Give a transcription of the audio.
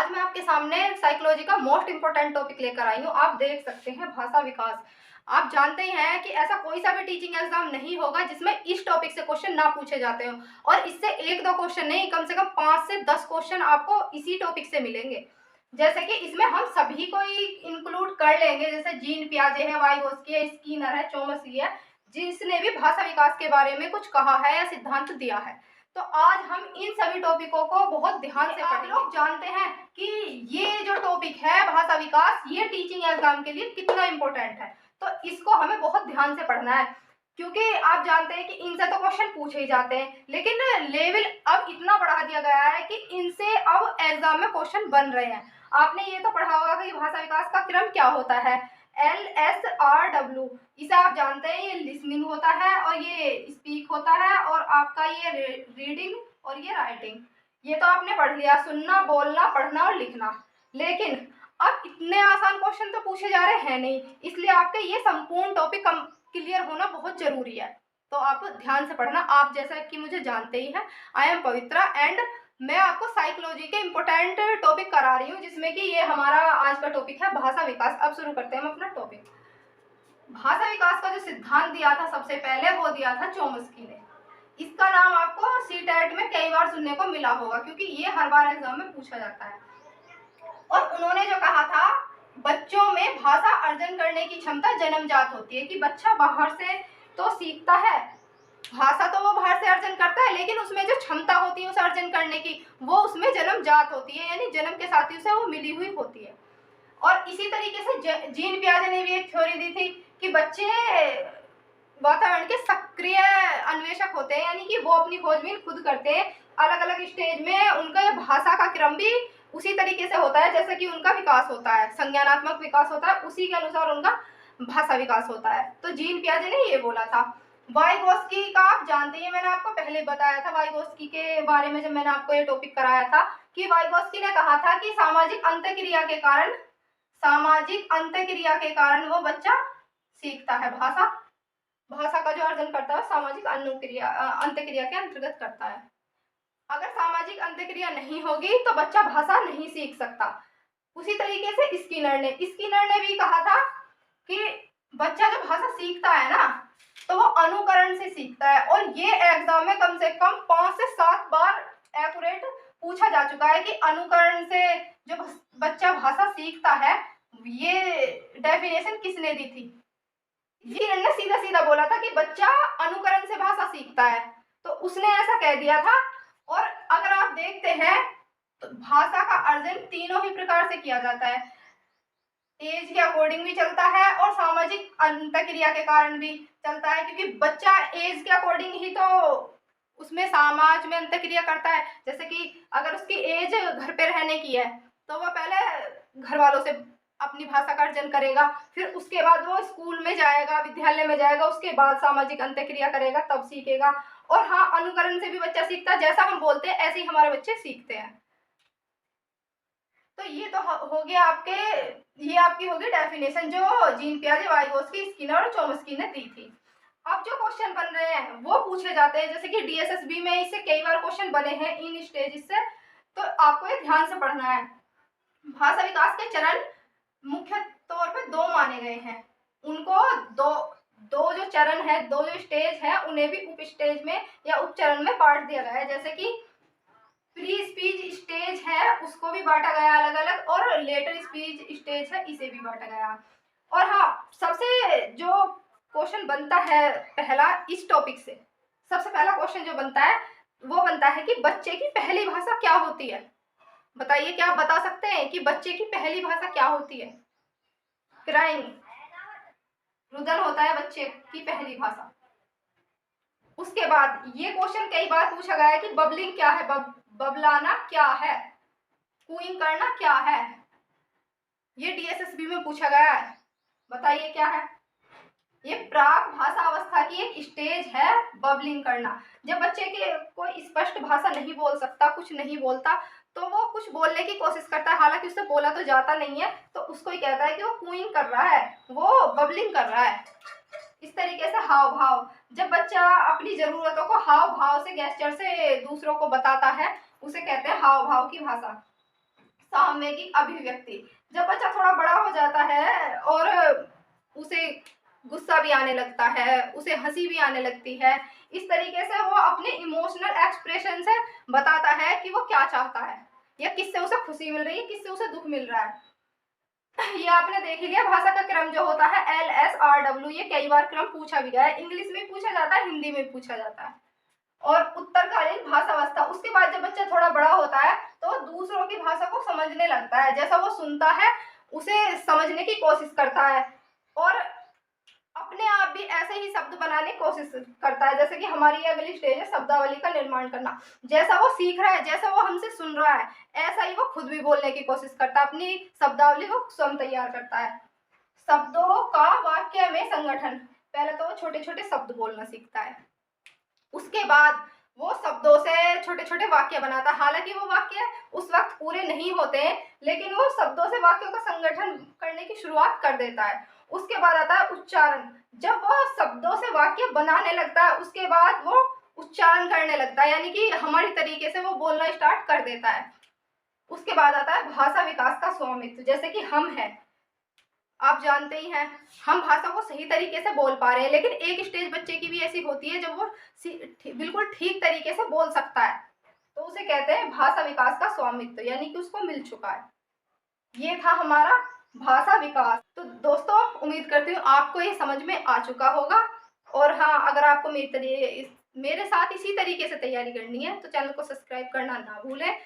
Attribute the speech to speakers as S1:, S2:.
S1: आज मैं आपके सामने साइकोलॉजी का मोस्ट इंपॉर्टेंट टॉपिक लेकर आई हूँ। आप देख सकते हैं भाषा विकास। आप जानते ही हैं कि ऐसा कोई सा भी टीचिंग एग्जाम नहीं होगा जिसमें इस टॉपिक से क्वेश्चन ना पूछे जाते हो, और इससे एक दो क्वेश्चन नहीं, कम से कम 5 से 10 क्वेश्चन आपको इसी टॉपिक से मिलेंगे। जैसे कि इसमें हम सभी को ही इंक्लूड कर लेंगे, जैसे जीन पियाजे है, वाइगोस्की है, स्किनर है, चोम्स्की है, जिसने भी भाषा विकास के बारे में कुछ कहा है या सिद्धांत दिया है। तो आज हम इन सभी टॉपिकों को बहुत ध्यान से पढ़ेंगे। आप लोग जानते हैं कि ये जो टॉपिक है भाषा विकास, ये टीचिंग एग्जाम के लिए कितना इम्पोर्टेंट है, तो इसको हमें बहुत ध्यान से पढ़ना है। क्योंकि आप जानते हैं कि इनसे तो क्वेश्चन पूछे ही जाते हैं, लेकिन लेवल अब इतना बढ़ा दिया गया है कि इनसे अब एग्जाम में क्वेश्चन बन रहे हैं। आपने ये तो पढ़ा होगा कि भाषा विकास का क्रम क्या होता है, LSRW। इसे आप जानते हैं, ये लिसनिंग होता है और ये स्पीक होता है, और आपका ये रीडिंग और ये राइटिंग। ये तो आपने पढ़ लिया, सुनना, बोलना, पढ़ना और लिखना। लेकिन अब इतने आसान क्वेश्चन तो पूछे जा रहे हैं नहीं, इसलिए आपके ये संपूर्ण टॉपिक क्लियर होना बहुत जरूरी है। तो आप ध्यान से पढ़ना। आप जैसा कि मुझे जानते ही हैं, आई एम पवित्रा एंड मैं आपको साइकोलॉजी के इम्पोर्टेंट टॉपिक करा रही हूँ, जिसमें कि ये हमारा आज का टॉपिक है भाषा विकास। अब शुरू करते हैं हम अपना टॉपिक। भाषा विकास का जो सिद्धांत दिया था सबसे पहले, वो दिया था चोम्स्की ने। इसका नाम आपको सीटेट में कई बार सुनने को मिला होगा, क्योंकि ये हर बार एग्जाम में पूछा जाता है। और उन्होंने जो कहा था, बच्चों में भाषा अर्जन करने की क्षमता जन्मजात होती है, कि बच्चा बाहर से तो सीखता है, भाषा तो वो बाहर से अर्जन करता है, लेकिन उसमें जो क्षमता होती है उसे अर्जन करने की, वो उसमें जन्मजात होती है, यानी जन्म के साथ ही उसे वो मिली हुई होती है। और इसी तरीके से जीन पियाजे ने भी एक थ्योरी दी थी कि बच्चे वातावरण के सक्रिय अन्वेषक होते हैं, यानी कि वो अपनी खोजबीन खुद करते हैं। अलग अलग स्टेज में उनका भाषा का क्रम भी उसी तरीके से होता है जैसे कि उनका विकास होता है, संज्ञानात्मक विकास होता है, उसी के अनुसार उनका भाषा विकास होता है। तो जीन पियाजे ने ये बोला था। वाइगोस्की का आप जानते हैं, मैंने आपको पहले बताया था वाइगोस्की के बारे में, जब मैंने आपको ये टॉपिक कराया था, कि वाइगोस्की ने कहा था कि सामाजिक अंतःक्रिया के कारण वो बच्चा सीखता है। भाषा का जो अर्जन करता है सामाजिक अंतःक्रिया के अंतर्गत करता है। अगर सामाजिक अंतःक्रिया नहीं होगी तो बच्चा भाषा नहीं सीख सकता। उसी तरीके से स्किनर ने भी कहा था कि बच्चा जब भाषा सीखता है ना, तो वो अनुकरण से सीखता है। और ये एग्जाम में कम से कम 5 से 7 बार एक्यूरेट पूछा जा चुका है कि अनुकरण से जो बच्चा भाषा सीखता है, ये डेफिनेशन किसने दी थी। ये ने सीधा सीधा बोला था कि बच्चा अनुकरण से भाषा सीखता है, तो उसने ऐसा कह दिया था। और अगर आप देखते हैं तो भाषा का अर्जन तीनों ही प्रकार से किया जाता है, एज के अकॉर्डिंग भी चलता है और सामाजिक अंतःक्रिया के कारण भी चलता है, क्योंकि बच्चा एज के अकॉर्डिंग ही तो उसमें समाज में अंतःक्रिया करता है। जैसे कि अगर उसकी एज घर पे रहने की है, तो वह पहले घर वालों से अपनी भाषा का अर्जन करेगा, फिर उसके बाद वो स्कूल में जाएगा, विद्यालय में जाएगा, उसके बाद सामाजिक अंतःक्रिया करेगा, तब सीखेगा। और हाँ, अनुकरण से भी बच्चा सीखता है, जैसा हम बोलते हैं ऐसे ही हमारे बच्चे सीखते हैं। तो ये तो हो गया ये आपकी होगी डेफिनेशन जो जीन पियाजे, वाइगोस्की, स्किनर और चोम्स्की ने दी थी। अब जो क्वेश्चन बन रहे हैं वो पूछे जाते हैं, जैसे कि DSSB में इससे कई बार क्वेश्चन बने हैं इन स्टेज से, तो आपको ये ध्यान से पढ़ना है। भाषा विकास के चरण मुख्य तौर पे 2 माने गए हैं। उनको दो जो चरण है, 2 जो स्टेज है, उन्हें भी उप स्टेज में या उप चरण में बांट दिया गया है। जैसे कि प्री स्पीच स्टेज है, उसको भी बांटा गया अलग अलग, और लेटर स्पीच स्टेज है, इसे भी बांटा गया। और हाँ, सबसे जो क्वेश्चन बनता है पहला इस टॉपिक से, सबसे पहला क्वेश्चन जो बनता है वो बनता है कि बच्चे की पहली भाषा क्या होती है। बताइए, क्या आप बता सकते हैं कि बच्चे की पहली भाषा क्या होती है। क्राइंग, रुदन होता है बच्चे की पहली भाषा। उसके बाद ये क्वेश्चन कई बार पूछा गया है कि बबलिंग क्या है, बबलाना क्या है, कूइंग करना क्या है। ये DSSB में पूछा गया है, बताइए क्या है। ये प्राक भाषा अवस्था की एक स्टेज है, बबलिंग करना। जब बच्चे के कोई स्पष्ट भाषा नहीं बोल सकता, कुछ नहीं बोलता, तो वो कुछ बोलने की कोशिश करता है, हालांकि उससे बोला तो जाता नहीं है, तो उसको ही कहता है कि वो कूइंग कर रहा है, वो बबलिंग कर रहा है। इस तरीके से हाव भाव, जब बच्चा अपनी जरूरतों को हाव भाव से, गेस्चर से दूसरों को बताता है, उसे कहते हैं हाव भाव की भाषा। सामयिक अभिव्यक्ति। जब बच्चा थोड़ा बड़ा हो जाता है और उसे गुस्सा भी आने लगता है, उसे हंसी भी आने लगती है, इस तरीके से वो अपने इमोशनल एक्सप्रेशन से बताता है कि वो क्या चाहता है या किससे उसे खुशी मिल रही है, किससे उसे दुख मिल रहा है। ये आपने देख ही लिया। भाषा का क्रम जो होता है LSRW, ये कई बार क्रम पूछा भी गया है, इंग्लिश में पूछा जाता है, हिंदी में पूछा जाता है। और उत्तरकालीन भाषावस्था, उसके बाद जब बच्चा थोड़ा बड़ा होता है तो दूसरों की भाषा को समझने लगता है, जैसा वो सुनता है उसे समझने की कोशिश करता है और अपने आप भी ऐसे ही शब्द बनाने की कोशिश करता है। जैसे कि हमारी अगली स्टेज है शब्दावली का निर्माण करना। जैसा वो सीख रहा है, जैसा वो हमसे सुन रहा है, ऐसा ही वो खुद भी बोलने की कोशिश करता है, अपनी शब्दावली को स्वयं तैयार करता है। शब्दों का वाक्य में संगठन, पहले तो वो छोटे छोटे शब्द बोलना सीखता है, उसके बाद वो शब्दों से छोटे छोटे वाक्य बनाता है। हालांकि वो वाक्य उस वक्त पूरे नहीं होते हैं, लेकिन वो शब्दों से वाक्यों का संगठन करने की शुरुआत कर देता है। उसके बाद आता है उच्चारण। जब वो शब्दों से वाक्य बनाने लगता है उसके बाद वो उच्चारण करने लगता है, यानी कि हमारी तरीके से वो बोलना स्टार्ट कर देता है। उसके बाद आता है भाषा विकास का स्वामित्व। जैसे कि हम हैं, आप जानते ही हैं, हम भाषा को सही तरीके से बोल पा रहे हैं, लेकिन एक स्टेज बच्चे की भी ऐसी होती है जब वो बिल्कुल ठीक तरीके से बोल सकता है, तो उसे कहते हैं भाषा विकास का स्वामित्व, यानी कि उसको मिल चुका है। ये था हमारा भाषा विकास। तो दोस्तों, उम्मीद करती हूँ आपको ये समझ में आ चुका होगा। और हाँ, अगर आपको मेरे साथ इसी तरीके से तैयारी करनी है तो चैनल को सब्सक्राइब करना ना भूलें।